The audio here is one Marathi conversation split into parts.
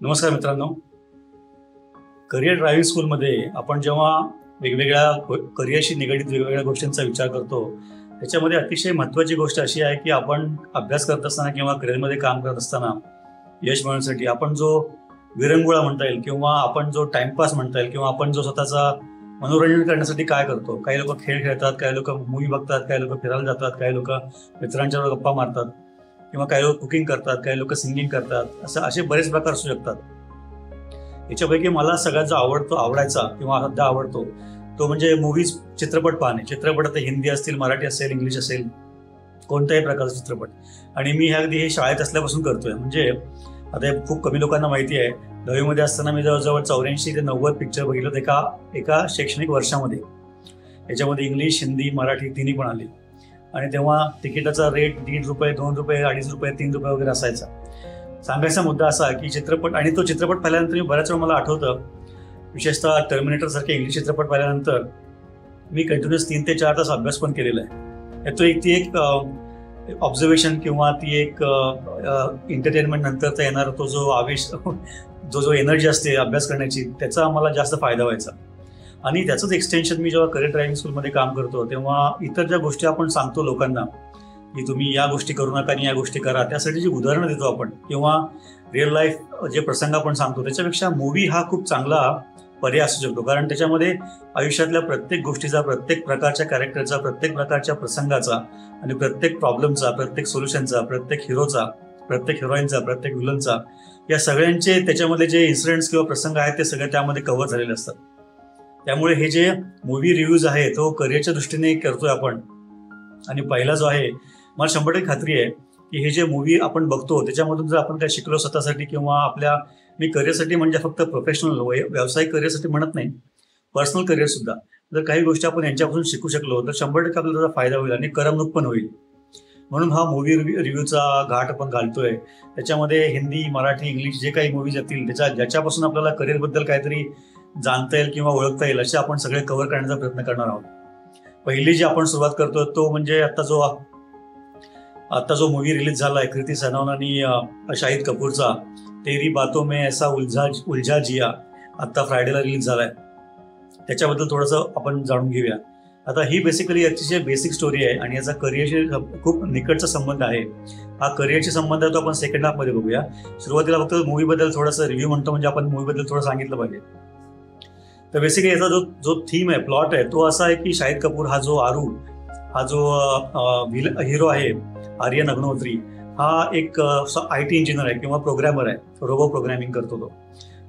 नमस्कार मित्रांनो. करिअर ड्रायव्हिंग स्कूलमध्ये आपण जेव्हा वेगवेगळ्या करिअरशी निगडीत वेगवेगळ्या गोष्टींचा विचार करतो, त्याच्यामध्ये अतिशय महत्त्वाची गोष्ट अशी आहे की आपण अभ्यास करत असताना किंवा करिअरमध्ये काम करत असताना यश मिळवण्यासाठी आपण जो विरंगुळा म्हणता येईल किंवा आपण जो टाइमपास म्हणता येईल किंवा आपण जो स्वतःचा मनोरंजन करण्यासाठी काय करतो. काही लोक खेळ खेळतात, काही लोक मूवी बघतात, काही लोक फिरायला जातात, काही लोक मित्रांच्यावर गप्पा मारतात किंवा काही लोक कुकिंग करतात, काही लोक सिंगिंग करतात. असे बरेच प्रकार असू शकतात. याच्यापैकी मला सगळ्यात जो आवडायचा किंवा सध्या आवडतो तो म्हणजे मूवीज, चित्रपट पाहणे. चित्रपट आता हिंदी असतील, मराठी असेल, इंग्लिश असेल, कोणत्याही प्रकारचा चित्रपट. आणि मी हे शाळेत असल्यापासून करतोय. म्हणजे आता हे खूप कमी लोकांना माहिती आहे, 10वीमध्ये असताना मी जवळजवळ 84 ते 90 पिक्चर बघितलं एका शैक्षणिक वर्षामध्ये. याच्यामध्ये इंग्लिश, हिंदी, मराठी तिन्ही पण आले. आणि तेव्हा तिकिटाचा रेट ₹1.5, ₹2, ₹2.5, ₹3 वगैरे असायचा. सांगायचा मुद्दा असा की चित्रपट, आणि तो चित्रपट पाहिल्यानंतर मी बऱ्याच वेळा मला आठवतं, विशेषतः टर्मिनेटर सारखे इंग्लिश चित्रपट पाहिल्यानंतर मी कंटिन्युअस 3 ते 4 तास अभ्यास पण केलेला आहे. ती एक ऑब्झर्वेशन किंवा ती एक एंटरटेनमेंट नंतरचा येणारा तो जो आवेश, जो एनर्जी असते अभ्यास करण्याची, त्याचा मला जास्त फायदा व्हायचा. आणि त्याचंच एक्सटेन्शन मी जेव्हा करिअर ड्रायव्हिंग स्कूलमध्ये काम करतो तेव्हा इतर ज्या गोष्टी आपण सांगतो लोकांना की तुम्ही या गोष्टी करू नका आणि या गोष्टी करा, त्यासाठी जी उदाहरणं देतो आपण किंवा रिअल लाईफ जे प्रसंग आपण सांगतो, त्याच्यापेक्षा मूवी हा खूप चांगला पर्याय असू शकतो. कारण त्याच्यामध्ये आयुष्यातल्या प्रत्येक गोष्टीचा, प्रत्येक प्रकारच्या कॅरेक्टरचा, प्रत्येक प्रकारच्या प्रसंगाचा आणि प्रत्येक प्रॉब्लेमचा, प्रत्येक सोल्युशनचा, प्रत्येक हिरोचा, प्रत्येक हिरोईनचा, प्रत्येक विलनचा, या सगळ्यांचे त्याच्यामध्ये जे इन्सिडेंट्स किंवा प्रसंग आहेत ते सगळे त्यामध्ये कव्हर झालेले असतात. त्यामुळे हे जे मूवी रिव्ह्यूज आहे तो करिअरच्या दृष्टीने करतोय आपण. आणि पहिला जो आहे, मला 100% खात्री आहे की हे जे मूवी आपण बघतो त्याच्यामधून जर आपण काय शिकलो स्वतःसाठी किंवा मी करिअरसाठी म्हणजे फक्त प्रोफेशनल व्यावसायिक करिअरसाठी म्हणत नाही, पर्सनल करिअर सुद्धा, जर काही गोष्टी आपण यांच्यापासून शिकू शकलो तर 100% आपल्याला त्याचा फायदा होईल आणि करमणूक पण होईल. म्हणून हा मूवी रिव्ह्यूचा घाट आपण घालतोय. त्याच्यामध्ये हिंदी, मराठी, इंग्लिश जे काही मूवीज येतील ज्याच्यापासून आपल्याला करिअरबद्दल काहीतरी जाणता येईल किंवा ओळखता येईल असे आपण सगळे कव्हर करण्याचा प्रयत्न करणार आहोत. पहिली जी आपण सुरुवात करतो तो म्हणजे आता जो मूवी रिलीज झाला आहे कृती सनोन आणि शाहिद कपूरचा, तेरी बातों में ऐसा उलझा जिया, आता फ्रायडेला रिलीज झालाय. त्याच्याबद्दल थोडंसं आपण जाणून घेऊया. आता ही बेसिकली अतिशय बेसिक स्टोरी आहे आणि याचा करिअरशी खूप निकटचा संबंध आहे. हा करिअरशी संबंध तो आपण सेकंड हाफमध्ये बघूया. सुरुवातीला फक्त मूवीबद्दल थोडंसं रिव्ह्यू म्हणतो, म्हणजे आपण मूवीबद्दल थोडं सांगितलं पाहिजे. तर बेसिकली याचा जो थीम आहे, प्लॉट आहे, तो असा आहे की शाहिद कपूर हा जो हिरो आहे, आर्यन अग्निहोत्री, हा एक IT इंजिनियर आहे किंवा प्रोग्रॅमर आहे, रोबो प्रोग्रॅमिंग करतो तो.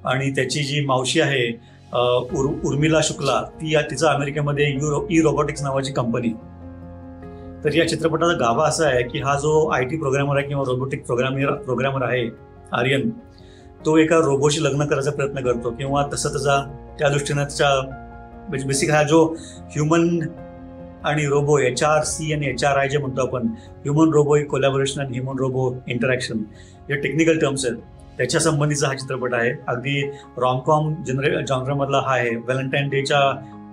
आणि त्याची जी मावशी आहे उर्मिला शुक्ला, तिचा अमेरिकेमध्ये ई रोबोटिक्स नावाची कंपनी. तर या चित्रपटाचा गाभा असा आहे की हा जो IT प्रोग्रॅमर आहे किंवा रोबोटिक प्रोग्रॅमर आहे आर्यन, तो एका रोबोशी लग्न करायचा प्रयत्न करतो किंवा तसा त्या दृष्टीनं म्हणजे बेसिक हा जो ह्युमन आणि रोबो, HRC आणि HRI जे म्हणतो आपण, ह्युमन रोबो कोलॅबोरेशन आणि ह्युमन रोबो इंटरॅक्शन, जे टेक्निकल टर्म्स आहेत त्याच्या संबंधीचा हा चित्रपट आहे. अगदी रॉमकॉम जॉनरमधला हा आहे. व्हॅलेंटाईन डेच्या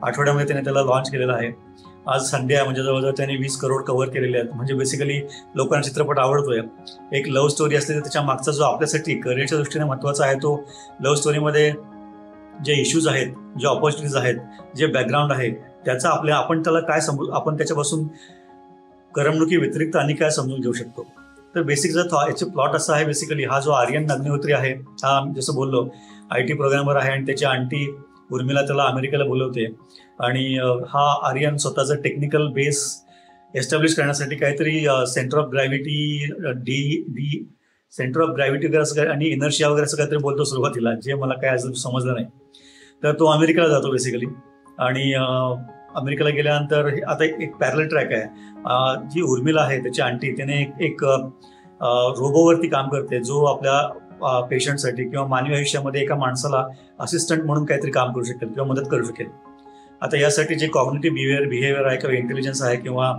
आठवड्यामध्ये त्याने त्याला लॉन्च केलेला आहे. आज संडे आहे, म्हणजे जवळजवळ त्याने 20 करोड कव्हर केलेले आहेत. म्हणजे बेसिकली लोकांना चित्रपट आवडतोय. एक लव्ह स्टोरी असते तर त्याच्या मागचा जो आपल्यासाठी करिअरच्या दृष्टीने महत्त्वाचा आहे, तो लव्ह स्टोरीमध्ये जे इश्यूज आहेत, जे ऑपॉर्च्युनिटीज आहेत, जे बॅकग्राऊंड आहे, त्याचा आपण त्याला काय आपण त्याच्यापासून करमणुकी व्यतिरिक्त आणि काय समजून घेऊ शकतो. तर बेसिक याचे प्लॉट असा आहे, बेसिकली हा जो आर्यन अग्निहोत्री आहे, हा जसं बोललो IT प्रोग्रॅमर आहे आणि त्याची आंटी उर्मिला त्याला अमेरिकेला बोलवते. आणि हा आर्यन स्वतःचं टेक्निकल बेस एस्टॅब्लिश करण्यासाठी काहीतरी सेंटर ऑफ ग्रॅव्हिटी वगैरे असं आणि इनर्शिया वगैरे असं काहीतरी बोलतो सुरुवातीला, जे मला काय अजून समजलं नाही. तर तो अमेरिकेला जातो बेसिकली. आणि अमेरिकेला गेल्यानंतर आता एक पॅरलल ट्रॅक आहे. जी उर्मिला आहे त्याची आंटी, त्याने एक रोबोवरती काम करते जो आपल्या पेशंटसाठी किंवा मानवी आयुष्यामध्ये एका माणसाला असिस्टंट म्हणून काहीतरी काम करू शकेल किंवा मदत करू शकेल. आता यासाठी जे कॉग्निटिव्ह बिहेवियर आहे किंवा इंटेलिजन्स आहे किंवा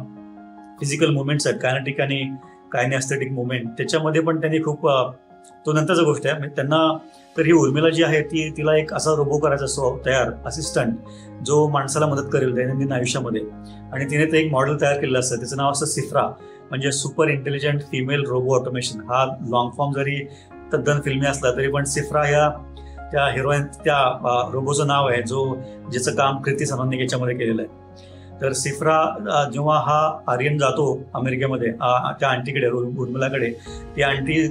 फिजिकल मुवमेंट्स आहेत, कायनेटिक आणि कायनेस्थेटिक मुवमेंट, त्याच्यामध्ये पण त्यांनी खूप, तो नंतरचा गोष्ट आहे त्यांना. तर ही उर्मिला जी आहे तिला एक असा रोबो करायचा असतो तयार, असिस्टंट, जो माणसाला मदत करेल दैनंदिन आयुष्यामध्ये. आणि तिने ते एक मॉडेल तयार केलेलं असतं, त्याचं नाव असतं सिफ्रा, म्हणजे super intelligent female robo automation. हा लॉंग फॉर्म जरी तद्दन फिल्मी असला तरी पण सिफ्रा ह्या त्या हिरोईन त्या रोबोचं नाव आहे ज्याचं काम कृती सनोनने याच्यामध्ये केलेलं आहे. तर सिफ्रा जेव्हा हा आर्यन जातो अमेरिकेमध्ये त्या आंटीकडे उर्मिलाकडे, ती आंटी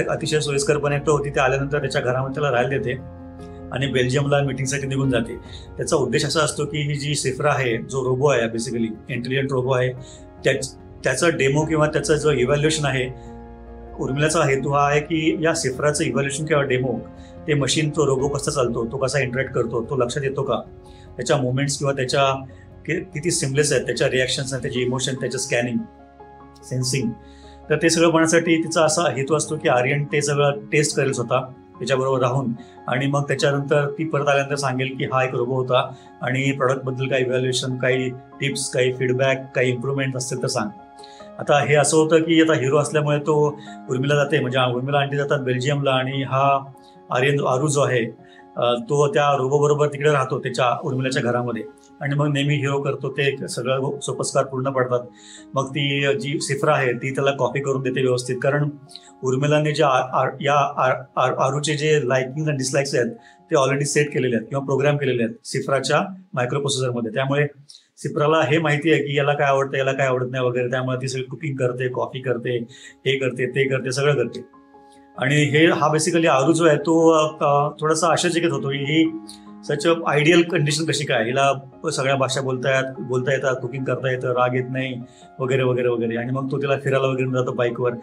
अतिशय सोयीस्करपणे तो तिथे आल्यानंतर त्याच्या घरामध्ये त्याला राहायला देते आणि बेल्जियमला मीटिंगसाठी निघून जाते. त्याचा उद्देश असा असतो की ही जी सिफ्रा आहे, जो रोबो आहे, बेसिकली इंटेलिजंट रोबो आहे, त्याचं डेमो किंवा त्याचं जो इव्हॅल्युएशन आहे, उर्मिलाचा हेतू हा आहे की या सिफ्राचं इव्हॅल्युएशन किंवा डेमो, ते मशीन, तो रोबो कसा चालतो, तो कसा इंटरॅक्ट करतो, तो लक्षात येतो का, त्याच्या मुवमेंट्स किंवा त्याच्या किती सिमलेस आहेत, त्याच्या रिॲक्शन्स आणि त्याचे इमोशन, त्याचं स्कॅनिंग, सेन्सिंग. तर ते सगळं बनण्यासाठी तिचा असा हेतू असतो की आर्यन ते सगळं टेस्ट करेल स्वतः त्याच्याबरोबर राहून, आणि मग त्याच्यानंतर ती परत आल्यानंतर सांगेल की हा एक रोबो होता आणि प्रॉडक्टबद्दल काही इव्हॅल्युएशन, काही टिप्स, काही फीडबॅक, काही इम्प्रूव्हमेंट असतील तर सांग. आता हे असं होतं की आता हिरो असल्यामुळे तो उर्मिला जाते, म्हणजे उर्मिला आंटी जातात बेल्जियमला, आणि हा आरू जो आहे तो त्या रोबोबरोबर तिकडे राहतो त्याच्या उर्मिलाच्या घरामध्ये, आणि मग नेहमी हिरो करतो ते सगळं सोपस्कार पूर्ण पडतात. मग ती जी सिफ्रा आहे ती त्याला कॉपी करून देते व्यवस्थित, कारण उर्मिलाने या आरूचे जे लाईकिंग आणि डिसलाईक्स आहेत ते ऑलरेडी सेट केलेले आहेत किंवा प्रोग्राम केलेले आहेत सिफ्राच्या मायक्रो प्रोसेसरमध्ये. त्यामुळे सिफ्राला हे माहिती आहे की याला काय आवडतं, याला काय आवडत नाही वगैरे. त्यामुळे ती सगळी कुकिंग करते, कॉफी करते, हे करते, ते करते, सगळं करते. आणि हा बेसिकली आरू जो आहे तो थोडासा आश्चर्यचकित होतो की ही सच आयडियल कंडिशन कशी काय, हिला सगळ्या भाषा बोलता येतात, कुकिंग करता येतं, राग येत नाही वगैरे वगैरे वगैरे. आणि मग तो तिला फिरायला वगैरे जातो बाईकवर.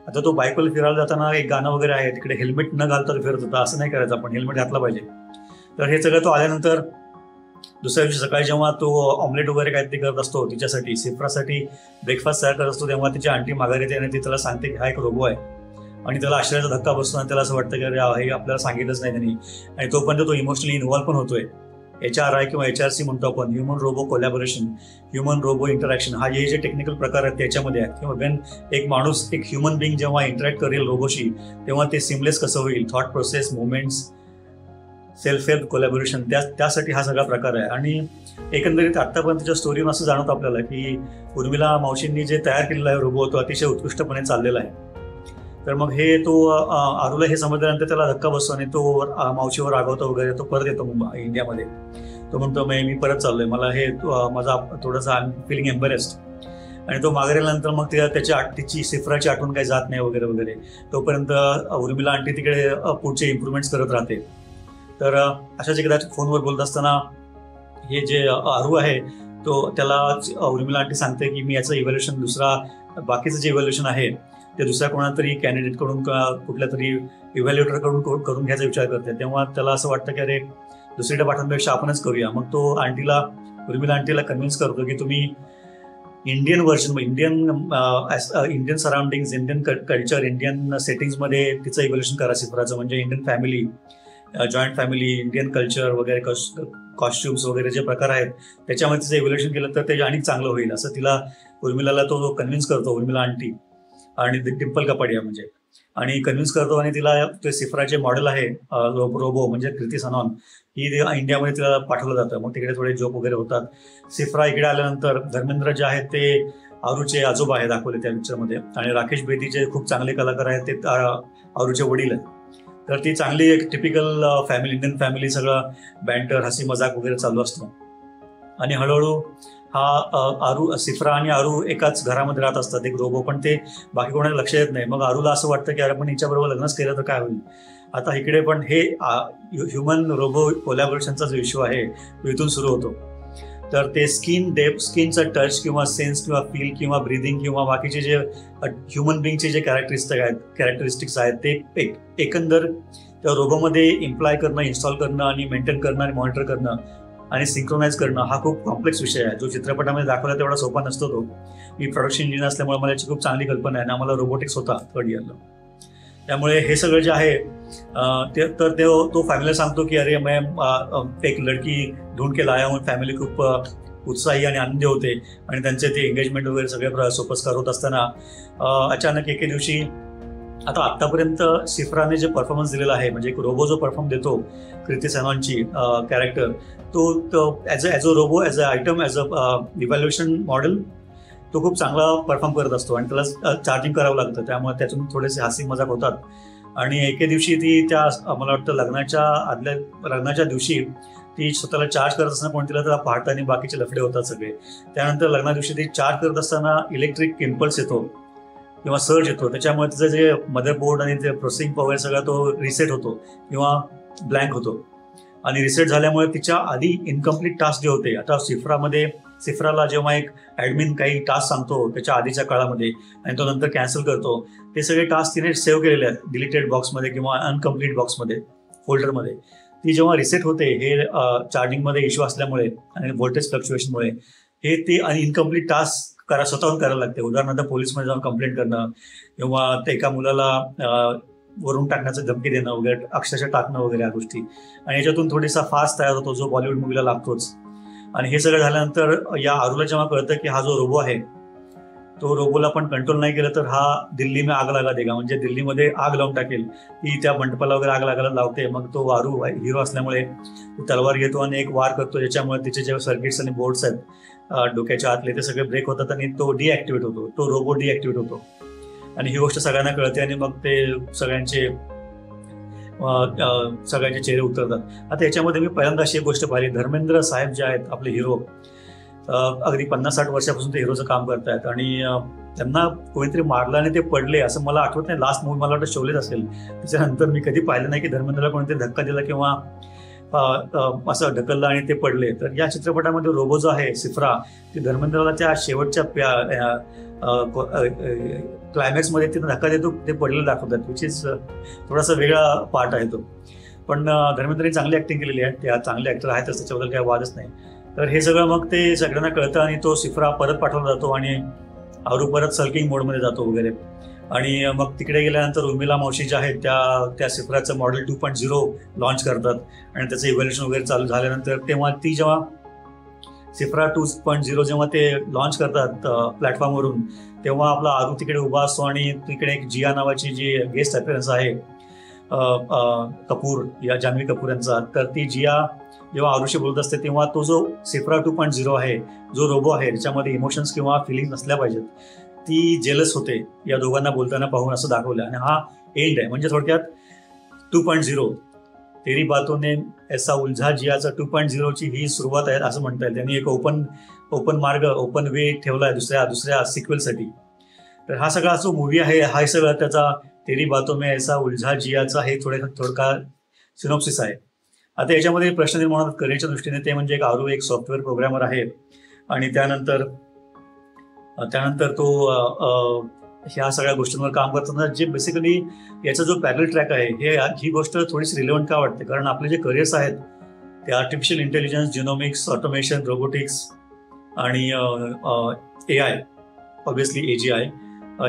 आता तो बाईकवर फिरायला जाताना एक गाणं वगैरे आहे, तिकडे हेल्मेट न घालता फिरत होता. असं नाही करायचं, आपण हेल्मेट घातलं पाहिजे. तर हे सगळं तो आल्यानंतर दुसऱ्या दिवशी सकाळी जेव्हा तो ऑमलेट वगैरे काहीतरी करत असतो तिच्यासाठी, सिफ्रासाठी ब्रेकफास्ट तयार करत असतो, तेव्हा तिची आंटी माघारी येते आणि ती त्याला सांगते की हा एक रोबो आहे. आणि त्याला आश्चर्याचा धक्का बसतो आणि त्याला असं वाटतं की अरे हे आपल्याला सांगितलंच नाही त्यांनी. आणि तोपर्यंत तो इमोशनली इन्व्हॉल्व पण होतोय. HRI किंवा HRC म्हणतो आपण, human robo collaboration, human robo interaction, हा जे टेक्निकल प्रकार आहेत त्याच्यामध्ये आहेत. किंवा वेन एक माणूस, एक ह्युमन बिंग जेव्हा इंटरॅक्ट करेल रोबोशी, तेव्हा ते सिमलेस कसं होईल, thought process, movements, self help, collaboration, त्यासाठी हा सगळा प्रकार आहे. आणि एकंदरीत आत्तापर्यंतच्या स्टोरीनं असं जाणवतं आपल्याला की उर्मिला मावशींनी जे तयार केलेलं आहे रोबो, तो अतिशय उत्कृष्टपणे चाललेला आहे. तर मग हे तो आरूला हे समजल्यानंतर त्याला धक्का बसतो आणि तो मावशीवर रागवतो वगैरे. तो परत येतो इंडियामध्ये. तो म्हणतो मी परत चाललोय, मला हे माझा थोडंसं आय एम फिलिंग एम्बरेस्ड. आणि तो मागे गेल्यानंतर मग तिची सिफ्राची आठवण काही जात नाही वगैरे वगैरे. तोपर्यंत उर्मिला आंटी तिकडे पुढचे इम्प्रूव्हमेंट्स करत राहते. तर अशाच एकदा फोनवर बोलत असताना हे जे आरू आहे तो त्याला उर्मिला आंटी सांगते की मी याचं इव्हॅल्युएशन, बाकीचं जे इव्हॅल्युएशन आहे ते दुसऱ्या कोणाला तरी कॅन्डिडेटकडून कुठल्या तरी इव्हॅल्युएटरकडून करून घ्यायचा विचार करते. तेव्हा त्याला असं वाटतं की अरे दुसरीकडे पाठवण्यापेक्षा आपणच करूया. मग तो उर्मिला आंटीला कन्व्हिन्स करतो की तुम्ही Indian version, Indian surroundings, Indian culture, Indian सेटिंग्समध्ये तिचं इव्हॅल्युएशन करा सिफ्राचं. म्हणजे Indian family, joint family, Indian culture वगैरे, कॉस्ट्युम्स वगैरे जे प्रकार आहेत त्याच्यामध्ये तिचं इव्हॅल्युएशन केलं तर ते आणि चांगलं होईल, असं तिला उर्मिलाला तो कन्व्हिन्स करतो, उर्मिला आंटी आणि डिम्पल कपाडिया म्हणजे. आणि कन्व्हिन्स करतो आणि तिला ते सिफ्राचे मॉडेल आहे रोबो म्हणजे कृती सनॉन, ही इंडियामध्ये तिला पाठवलं जातं. मग तिकडे थोडे जोक वगैरे होतात. सिफ्रा इकडे आल्यानंतर धर्मेंद्र जे आहेत ते आरूचे आजोबा आहे दाखवले त्या पिक्चरमध्ये, आणि राकेश बेदी जे खूप चांगले कलाकार आहेत ते आरूचे वडील आहेत. तर ती चांगली एक टिपिकल फॅमिली, इंडियन फॅमिली, सगळं बँटर, हसी मजाक वगैरे चालू असतो. आणि हळूहळू हा सिफ्रा आणि आरू एकाच घरामध्ये राहत असतात, एक रोबो, पण ते बाकी कोणाला लक्ष येत नाही. मग आरूला असं वाटतं की अरे पण हिच्याबरोबर लग्नच केलं तर काय होईल. आता इकडे पण हे ह्युमन रोबो कोलॅबोरेशनचा जो इश्यू आहे तो इथून सुरू होतो. तर ते स्किनचा टच किंवा सेन्स किंवा फील किंवा ब्रीदिंग किंवा बाकीचे जे ह्युमन बिंगचे जे कॅरेक्टरिस्टिक्स आहेत ते एकंदर त्या रोबोमध्ये इम्प्लाय करणं, इन्स्टॉल करणं आणि मेंटेन करणं आणि मॉनिटर करणं आणि सिंक्रोनाइज करणं हा खूप कॉम्प्लेक्स विषय आहे, जो चित्रपटामध्ये दाखवला तेवढा सोपा नसतो. तो मी प्रोडक्शन इंजिनियर असल्यामुळे मला याची खूप चांगली कल्पना आहे आणि आम्हाला रोबोटिक्स होता थर्ड इयरला. त्यामुळे हे सगळं जे आहे तो फॅमिलीला सांगतो की अरे मैं एक लडकी ढूंढ के लाया हूं. फॅमिली खूप उत्साही आणि आनंदी होते आणि त्यांचे ते एंगेजमेंट वगैरे सगळे सोपस्कार होत असताना अचानक एके दिवशी, आता आत्तापर्यंत सिफ्राने जे परफॉर्मन्स दिलेला आहे, म्हणजे एक रोबो जो परफॉर्म देतो कृती सनॉनची कॅरेक्टर, तो as a robo, as a item, as a evaluation model तो खूप चांगला परफॉर्म करत असतो आणि त्याला चार्जिंग करावं लागतं. त्यामुळे त्यातून थोडेसे हास्य मजाक होतात आणि एके दिवशी ती त्या मला वाटतं लग्नाच्या दिवशी ती स्वतःला चार्ज करत असताना कोणतीला त्याला पाहत आणि बाकीचे लफडे होतात सगळे. त्यानंतर लग्ना दिवशी ती चार्ज करत असताना इलेक्ट्रिक इम्पल्स येतो किंवा सर्ज येतो, त्याच्यामुळे तिचं जे मदरबोर्ड आणि ते प्रोसेसिंग पॉवर सगळा तो रिसेट होतो किंवा ब्लँक होतो. आणि रिसेट झाल्यामुळे तिच्या आधी इनकम्प्लीट टास्क जे होते, आता सिफ्राला जेव्हा एक ॲडमिन काही टास्क सांगतो त्याच्या आधीच्या काळामध्ये आणि तो नंतर कॅन्सल करतो, ते सगळे टास्क तिने सेव्ह केलेले आहेत डिलीटेड बॉक्समध्ये किंवा अनकम्प्लीट बॉक्समध्ये, फोल्डरमध्ये. ती जेव्हा रिसेट होते, हे चार्जिंगमध्ये इश्यू असल्यामुळे आणि व्होल्टेज फ्लक्च्युएशनमुळे हे ती आणि इनकम्प्लीट टास्क स्वतःहून करायला लागते. उदाहरणार्थ पोलीसमध्ये जाऊन कंप्लेंट करणं किंवा ते एका मुलाला वरून टाकण्याचं धमकी देणं वगैरे, अक्षरशः टाकणं वगैरे या गोष्टी. आणि याच्यातून थोडीसा फास्ट तयार होतो जो बॉलिवूड मूवीला लागतोच. आणि हे सगळं झाल्यानंतर या आरूला जेव्हा कळतं की हा जो रोबो आहे तो रोबोला पण कंट्रोल नाही केलं तर हा दिल्ली में आग लगा देगा, म्हणजे दिल्लीमध्ये आग लावून टाकेल. ती त्या मंडपाला वगैरे आग लागायला लावते. मग तो आरू हिरो असल्यामुळे तलवार घेतो आणि एक वार करतो, ज्याच्यामुळे तिचे जे सर्किट्स आणि बोर्ड्स आहेत डोक्याच्या आतले ते सगळे ब्रेक होतात आणि तो डिॲक्टिवेट होतो, तो रोबो डिॲक्टिवेट होतो. आणि ही गोष्ट सगळ्यांना कळते आणि मग ते सगळ्यांचे चेहरे उतरतात. आता याच्यामध्ये मी पहिल्यांदा अशी एक गोष्ट पाहिली, धर्मेंद्र साहेब जे आहेत आपले हिरो, अगदी 50-60 वर्षापासून ते हिरोचं काम करतायत आणि त्यांना कोणीतरी मारलं आणि ते पडले असं मला आठवत नाही. लास्ट मूवी मला वाटतं शोलेच असेल. त्याच्यानंतर मी कधी पाहिलं नाही की धर्मेंद्रला कोणीतरी धक्का दिला किंवा असं ढकललं आणि ते पडले. तर या चित्रपटामध्ये रोबो जो आहे सिफ्रा, ती धर्मेंद्रला त्या शेवटच्या क्लायमॅक्समध्ये तिथं धक्का देतो, ते पडलेलं दाखवतात, विच इज थोडासा वेगळा पार्ट आहे तो. पण धर्मेंद्रने चांगली ॲक्टिंग केलेली आहे, त्या चांगले ॲक्टर आहेतच, त्याच्याबद्दल काही वादच नाही. तर हे सगळं मग ते सगळ्यांना कळतं आणि तो सिफ्रा परत पाठवला जातो आणि आरू परत सल्किंग मोडमध्ये जातो वगैरे. आणि मग तिकडे गेल्यानंतर उर्मिला मावशी ज्या आहेत त्या सिफ्राचं मॉडेल 2.0 लॉन्च करतात आणि त्याचं इव्हॅल्युएशन वगैरे चालू झाल्यानंतर जेव्हा सिफ्रा 2.0 जेव्हा ते लॉन्च करतात प्लॅटफॉर्मवरून, तेव्हा आपला आरू तिकडे उभा असतो आणि तिकडे एक जिया नावाची जी गेस्ट अपीअरन्स आहे कपूर, या जान्हवी कपूर यांचा, तर ती जिया जेव्हा आरूशी बोलत असते तेव्हा तो जो सिफ्रा 2.0 आहे, जो रोबो आहे, त्याच्यामध्ये इमोशन्स किंवा फिलिंग नसल्या पाहिजेत, ती जेलस होते या दोघांना बोलताना पाहून असं दाखवलं. आणि हा एंड आहे, म्हणजे थोडक्यात 2.0 तेरी बातों ने ऐसा उलझा जियाचा 2.0 ची ही सुरुवात आहे असं म्हणता येईल. त्यांनी एक ओपन वे ठेवला आहे दुसऱ्या सिक्वेलसाठी. तर हा सगळा जो मूवी आहे, हा सगळा त्याचा तेरी बातों में ऐसा उलझा जियाचा हे थोडका सिनॉप्सिस आहे. आता याच्यामध्ये प्रश्न निर्माण होतात करिअरच्या दृष्टीने, ते म्हणजे आरू एक सॉफ्टवेअर प्रोग्रामर आहे आणि त्यानंतर तो ह्या सगळ्या गोष्टींवर काम करताना जे बेसिकली याचा जो पॅरल ट्रॅक आहे, ही गोष्ट थोडीशी रिलेव्हंट का वाटते, कारण आपले जे करिअर्स आहेत ते artificial intelligence, genomics, automation, robotics आणि AI, ऑब्व्हियसली AGI,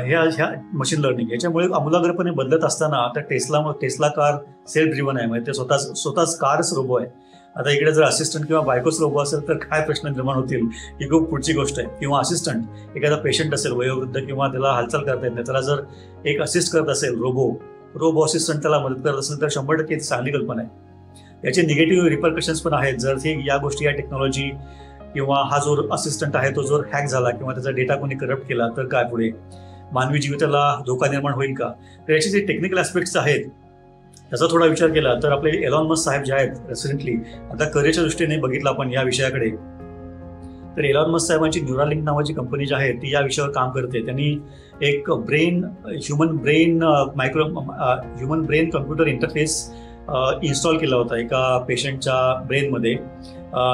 ह्या मशीन लर्निंग याच्यामुळे आमूलाग्रपणे बदलत असताना आता टेस्ला कार सेल्फ ड्रिव्हन आहे, म्हणजे ते स्वतःच कारच रोबो आहे. आता इकडे जर असिस्टंट किंवा बायकोच रोबो असेल तर काय प्रश्न निर्माण होतील, ही खूप पुढची गोष्ट आहे. किंवा असिस्टंट, एखादा पेशंट असेल वयोवृद्ध किंवा त्याला हालचाल करता येत नाही, त्याला जर एक असिस्ट करत असेल रोबो असिस्टंट त्याला मदत करत असेल तर 100% चांगली कल्पना आहे. याचे निगेटिव्ह रिपरकशन्स पण आहेत. जर या गोष्टी, या टेक्नॉलॉजी किंवा हा जो असिस्टंट आहे तो जर हॅक झाला किंवा त्याचा डेटा कोणी करप्ट केला तर काय पुढे मानवी जीविताला धोका निर्माण होईल का? तर याचे जे टेक्निकल ॲस्पेक्ट्स आहेत त्याचा थोडा विचार केला तर आपले एलॉन मस्क साहेब जे आहेत रिसेंटली, आता करिअरच्या दृष्टीने बघितलं आपण या विषयाकडे, तर एलॉन मस्क साहेबांची न्यूरालिंक नावाची कंपनी जी आहे ती या विषयावर काम करते. त्यांनी एक human brain computer interface install केला होता एका पेशंटच्या ब्रेनमध्ये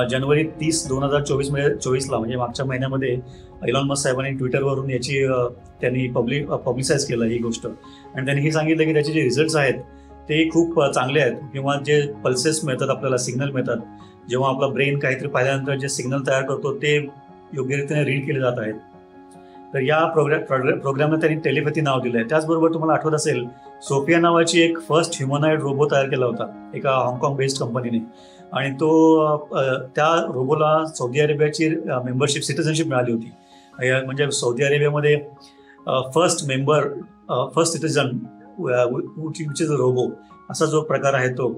जानेवारी 30, 2024 म्हणजे मागच्या महिन्यामध्ये एलॉन मस्क साहेबांनी ट्विटरवरून त्यांनी पब्लिसाइज केलं ही गोष्ट. आणि त्यांनी हे सांगितलं की त्याचे जे रिझल्ट्स आहेत ते खूप चांगले आहेत, किंवा जे पल्सेस मिळतात आपल्याला, सिग्नल मिळतात, जेव्हा आपला ब्रेन काहीतरी पाहिल्यानंतर जे सिग्नल तयार करतो ते योग्यरीतीने रीड केले जात आहेत. तर या प्रोग्रामला त्यांनी टेलिपॅथी नाव दिलं आहे. त्याचबरोबर तुम्हाला आठवत असेल सोफिया नावाची एक फर्स्ट ह्युमनॉइड रोबो तयार केला होता एका हाँगकाँग बेस्ड कंपनीने, आणि त्या रोबोला सौदी अरेबियाची सिटिझनशिप मिळाली होती. म्हणजे सौदी अरेबियामध्ये first citizen which is a robo असा जो प्रकार आहे तो.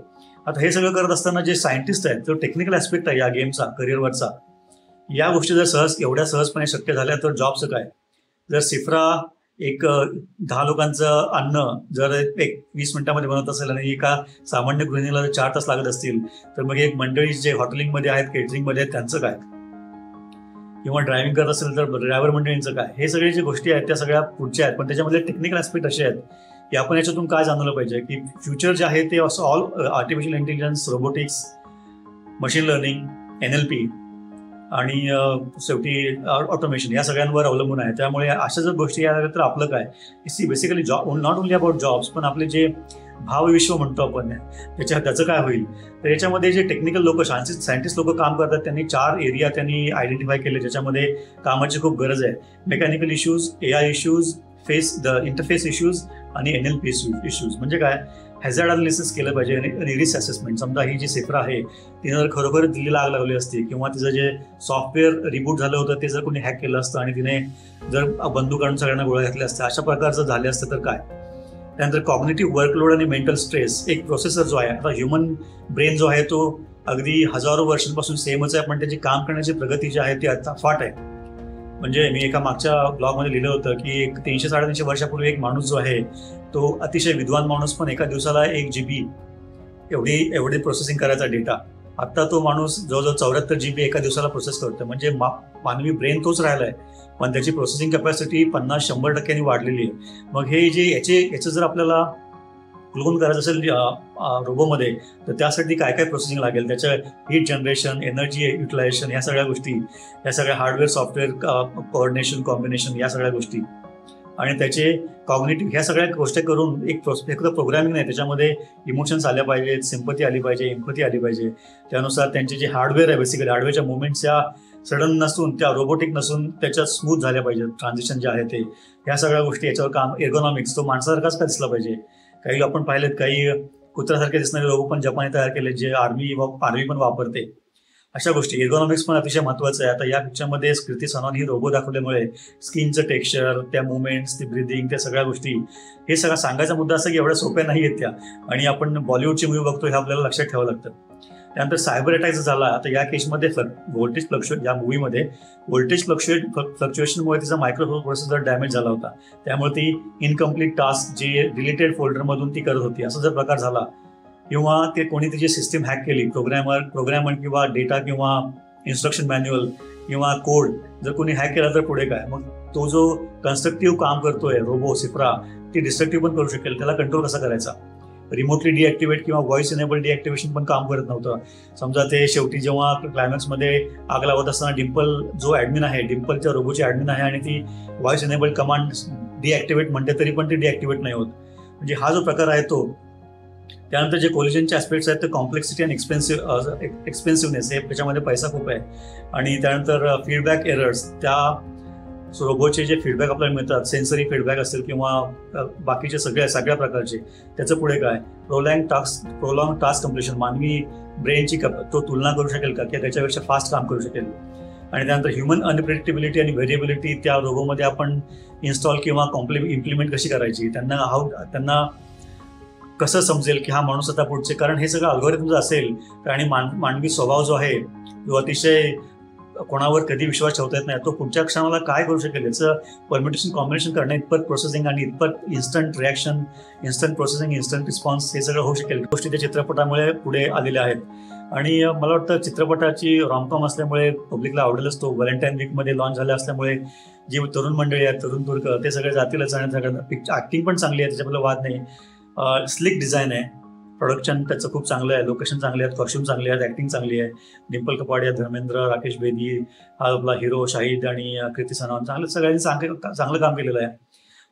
आता हे सगळं करत असताना जे सायंटिस्ट आहेत, जो टेक्निकल ॲस्पेक्ट आहे या गेमचा, करिअरवरचा, या गोष्टी जर एवढ्या सहजपणे शक्य झाल्या तर जॉबचं काय? जर सिफ्रा एक 10 लोकांचं अन्न जर एक 20 मिनिटामध्ये बनत असेल आणि एका सामान्य गृहिणीला जर 4 तास लागत असतील, तर मग एक मंडळी जे हॉटेलिंगमध्ये आहेत, केटरिंगमध्ये आहेत, त्यांचं काय? किंवा ड्रायव्हिंग करत असेल तर ड्रायव्हर मंडळींचं काय? हे सगळे जे गोष्टी आहेत त्या सगळ्या पुढच्या आहेत, पण त्याच्यामध्ये टेक्निकल ॲस्पेक्ट असे आहेत की आपण याच्यातून काय जाणवलं पाहिजे की फ्युचर जे आहे ते असं all artificial intelligence, robotics, machine learning, NLP आणि शेवटी ऑटोमेशन या सगळ्यांवर अवलंबून आहे. त्यामुळे अशा जर गोष्टी आल्या तर आपलं काय? See basically job not only about jobs, पण आपले जे भावविश्व म्हणतो आपण त्याचं काय होईल? तर याच्यामध्ये जे टेक्निकल लोक, सायंटिस्ट लोक काम करतात, त्यांनी 4 एरिया त्यांनी आयडेंटिफाय केले ज्याच्यामध्ये कामाची खूप गरज आहे. Mechanical issues, AI issues, interface issues आणि NLP इश्यूज. म्हणजे काय? हॅझार्ड अनालिसिस केलं पाहिजे आणि रिस्क असेसमेंट. समजा ही जी सेफ्रा आहे तिने जर खरोखर दिल्लीला आग लावली असती किंवा तिचं जे सॉफ्टवेअर रिबूट झालं होतं ते जर कोणी हॅक केलं असतं आणि तिने जर बंदूक आणून सगळ्यांना गोळ्या घातल्या असत्या, अशा प्रकारचं झालं असतं तर काय? त्यानंतर कॉग्निटिव्ह वर्कलोड आणि मेंटल स्ट्रेस. एक प्रोसेसर जो आहे, आता ह्युमन ब्रेन जो आहे तो अगदी हजारो वर्षांपासून सेमच आहे, पण त्याची काम करण्याची प्रगती जी आहे ती आता फाट आहे. म्हणजे मी एका मागच्या ब्लॉगमध्ये लिहिलं होतं की 300-350 वर्षापूर्वी एक माणूस जो आहे तो अतिशय विद्वान माणूस, पण एका दिवसाला 1 GB एवढी प्रोसेसिंग करायचा डेटा. आता तो माणूस जवळजवळ 74 GB एका दिवसाला प्रोसेस करतो. म्हणजे मानवी ब्रेन तोच राहिलाय, पण त्याची प्रोसेसिंग कॅपॅसिटी 50-100% वाढलेली आहे. मग हे जे याचं जर आपल्याला क्लोन करायचं असेल रोबोमध्ये, तर त्यासाठी काय काय प्रोसेसिंग लागेल? त्याच्या हीट जनरेशन, एनर्जी युटिलायझेशन, या सगळ्या गोष्टी, या सगळ्या हार्डवेअर सॉफ्टवेअर कोऑर्डिनेशन, कॉम्बिनेशन, या सगळ्या गोष्टी आणि त्याचे कॉग्निटिव्ह, ह्या सगळ्या गोष्टी करून एक प्रोग्रामिंग नाही, त्याच्यामध्ये इमोशन्स आल्या पाहिजेत, सिम्पथी आली पाहिजे, एम्पथी आली पाहिजे. त्यानुसार त्यांचे जे हार्डवेअर आहे, बेसिकली हार्डवेअरच्या मुवमेंट्स या सडन नसून, त्या रोबोटिक नसून त्याच्यात स्मूथ झाल्या पाहिजेत, ट्रान्झिशन जे आहे ते. ह्या सगळ्या गोष्टी, याच्यावर काम. एर्गोनॉमिक्स, तो माणसासारखाच का दिसला पाहिजे. काही आपण पाहिलेत, काही कुत्र्यासारखे दिसणारे रोबो पण जपानने तयार केले जे आर्मी पण वापरते. अशा गोष्टी, एर्गोनॉमिक्स पण अतिशय महत्त्वाचं आहे. आता या पिक्चरमध्ये कृती सनॉन ही रोबो दाखवल्यामुळे स्किनचं टेक्स्चर, त्या मुवमेंट्स, ती ब्रिदिंग, त्या सगळ्या गोष्टी, हे सगळं सांगायचा मुद्दा असा की एवढ्या सोप्या नाही आहेत त्या. आणि आपण बॉलिवूडची मूवी बघतो, हे आपल्याला लक्षात ठेवावं लागतं. त्यानंतर सायबर अटॅक झाला. आता या केसमध्ये व्होल्टेज फ्लक्च्युएट, या मूवीमध्ये व्होल्टेज फ्लक्च्युएशनमुळे तिचा मायक्रो प्रोसेसर डॅमेज झाला होता. त्यामुळे ती इनकम्प्लीट टास्क जे डिलीटेड फोल्डरमधून ती करत होती, असा जर प्रकार झाला, किंवा ते कोणी तिची सिस्टीम हॅक केली, प्रोग्रॅमर किंवा डेटा किंवा इन्स्ट्रक्शन मॅन्युअल किंवा कोड जर कोणी हॅक केला तर पुढे काय? मग तो जो कन्स्ट्रक्टिव्ह काम करतोय रोबो सिफ्रा, ती डिस्ट्रक्टिव्ह पण करू शकेल. त्याला कंट्रोल कसा करायचा? रिमोटली डिॲक्टिवेट किंवा व्हॉइस इनेबल डिॲक्टिवेशन पण काम करत नव्हतं. समजा ते शेवटी जेव्हा क्लायमॅक्समध्ये आग लावत असताना डिम्पल जो ॲडमिन आहे, डिम्पलच्या रोबोची ॲडमिन आहे, आणि ती व्हॉइस इनेबल कमांड डिॲक्टिवेट म्हणते तरी पण ती डिॲक्टिवेट नाही होत. म्हणजे हा जो प्रकार आहे तो. त्यानंतर जे कोलिजनचे ॲस्पेक्ट्स आहेत ते कॉम्प्लेक्सिटी आणि एक्सपेन्सिव्हनेस, हे त्याच्यामध्ये पैसा खूप आहे. आणि त्यानंतर फीडबॅक एरर्स, त्या रोबोचे जे फीडबॅक आपल्याला मिळतात, सेन्सरी फीडबॅक असतील किंवा बाकीचे सगळ्या प्रकारचे, त्याचं पुढे काय? प्रोलॉंग टास्क कम्प्लिशन, मानवी ब्रेनची तो तुलना करू शकेल का की त्याच्यापेक्षा फास्ट काम करू शकेल? आणि त्यानंतर ह्युमन अनप्रेडिक्टेबिलिटी आणि व्हेरिएबिलिटी, त्या रोबोमध्ये आपण इन्स्टॉल किंवा इम्प्लिमेंट कशी करायची, त्यांना कसं समजेल की हा माणूस आता पुढचे, कारण हे सगळं अल्गोरिथम असेल तर, आणि मानवी स्वभाव जो आहे तो अतिशय कोणावर कधी विश्वास ठेवता येत नाही, तो पुढच्या क्षणाला काय करू शकेल याचं परम्युटेशन कॉम्बिनेशन करणं, इतपत प्रोसेसिंग आणि इतपत instant reaction, instant processing, instant response, हे सगळं होऊ शकेल. गोष्टी त्या चित्रपटामुळे पुढे आलेल्या आहेत. आणि मला वाटतं चित्रपटाची रॉमकॉम असल्यामुळे पब्लिकला आवडेलच. तो व्हॅलेंटाईन वीकमध्ये लॉन्च झाला असल्यामुळे जी तरुण मंडळी आहेत, तरुण तुर्क, ते सगळे जातीलच. आणि सगळं ॲक्टिंग पण चांगली आहे, त्याच्याबद्दल वाद नाही. स्लिक डिझाईन आहे, प्रोडक्शन त्याचं खूप चांगलं आहे, लोकेशन चांगले आहेत, कॉस्ट्यूम चांगले आहेत, ॲक्टिंग चांगली आहे. डिम्पल कपाडिया, धर्मेंद्र, राकेश बेदी, हा आपला हिरो शाहिद आणि कृती सनॉन, सगळ्यांनी चांगलं काम केलेलं आहे.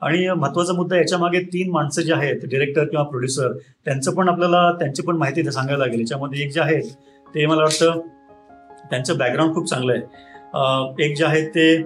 आणि महत्त्वाचा मुद्दा, याच्या मागे 3 माणसं जे आहेत, डिरेक्टर किंवा प्रोड्युसर, त्यांची पण माहिती सांगायला लागेल. याच्यामध्ये एक जे आहेत ते मला वाटतं त्यांचं बॅकग्राऊंड खूप चांगलं आहे. एक जे आहेत ते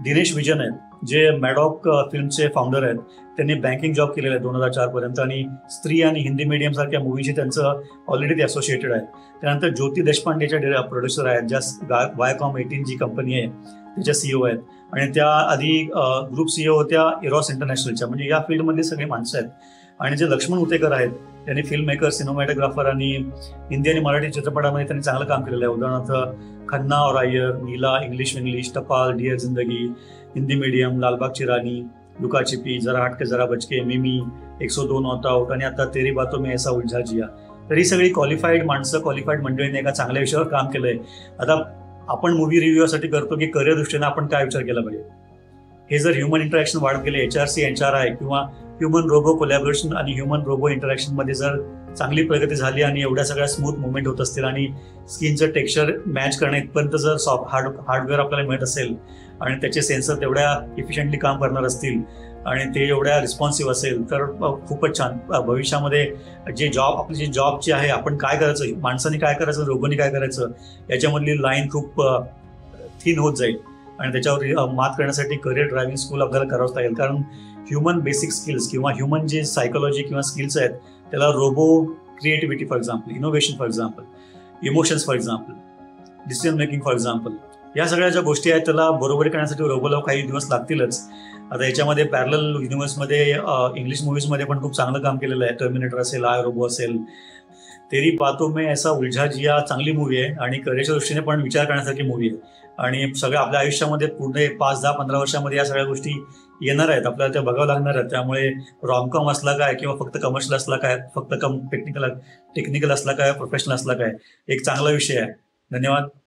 दिनेश विजन आहेत, जे मॅडॉक फिल्मचे फाउंडर आहेत. त्यांनी बँकिंग जॉब केलेला आहे 2004 पर्यंत, आणि स्त्री आणि हिंदी मीडियम सारख्या मूवीशी त्यांचं ऑलरेडी ते असोसिएटेड आहे. त्यानंतर ज्योती देशपांडेच्या प्रोड्युसर आहेत, ज्या वायकॉम 18 जी कंपनी आहे त्याच्या CEO आहेत. आणि त्या आधी ग्रुप CEO होत्या इरॉस इंटरनॅशनलच्या. म्हणजे या फील्डमधली सगळी माणसं आहेत. आणि जे लक्ष्मण उतेकर आहेत, त्यांनी फिल्म मेकर, सिनेमॅटोग्राफर आणि हिंदी आणि मराठी चित्रपटामध्ये त्यांनी चांगलं काम केलेलं आहे. उदाहरणार्थ खन्ना और आयर, नीला, इंग्लिश, टपाल, डिअर जिंदगी, हिंदी मीडियम, लालबागची राणी, लुका छिपी, जरा हटके जरा बचके, मिमी, 102 नॉट आउट आणि आता तेरी बातों में ऐसा उलझा जिया. तर ही सगळी क्वालिफाईड माणसं, क्वालिफाईड मंडळीने एका चांगल्या विषयावर काम केलंय. आता आपण मूवी रिव्ह्यूसाठी करतो की करिअर दृष्टीने आपण काय विचार केला पाहिजे. हे जर ह्युमन इंटरॅक्शन वाढत गेले, HRC HRI किंवा ह्युमन रोबो कोलॅबोरेशन आणि ह्युमन रोबो इंटरॅक्शन मध्ये जर चांगली प्रगती झाली आणि एवढ्या सगळ्या स्मूथ मुवमेंट होत असतील आणि स्किनचं टेक्स्चर मॅच करण्या इथपर्यंत जर हार्डवेअर आपल्याला मिळत असेल आणि त्याचे सेन्सर तेवढ्या इफिशियंटली काम करणार असतील आणि ते एवढ्या रिस्पॉन्सिव्ह असेल तर खूपच छान. भविष्यामध्ये आपली जी जॉबची आहे, आपण काय करायचं, माणसाने काय करायचं, रोबोनी काय करायचं, याच्यामधली लाईन खूप थिन होत जाईल आणि त्याच्यावर मात करण्यासाठी करिअर ड्रायव्हिंग स्कूल आपल्याला करावंच लागेल. कारण ह्युमन बेसिक स्किल्स किंवा ह्युमन जे सायकोलॉजी किंवा स्किल्स आहेत त्याला robo creativity for example, innovation for example, emotions for example, decision making for example, या सगळ्या ज्या गोष्टी आहेत त्याला बरोबरी करण्यासाठी रोबोला काही दिवस लागतीलच. आता याच्यामध्ये पॅरलल युनिव्हर्समध्ये इंग्लिश मूव्हीजमध्ये पण खूप चांगलं काम केलेलं आहे. टर्मिनेटर असेल, आय रोबो असेल, तेरी बातों में ऐसा उलझा जिया चांगली मूवी आहे आणि करिअरच्या दृष्टीने पण विचार करण्यासारखी मूवी आहे. आणि सगळ्या आपल्या आयुष्यामध्ये पुढे 5, 10, 15 वर्षामध्ये या सगळ्या गोष्टी येणार आहेत, आपल्याला त्या बघावं लागणार आहेत. त्यामुळे रॉमकॉम असला काय किंवा फक्त कमर्शियल असला काय, फक्त टेक्निकल असला काय, प्रोफेशनल असला काय, एक चांगला विषय आहे. धन्यवाद.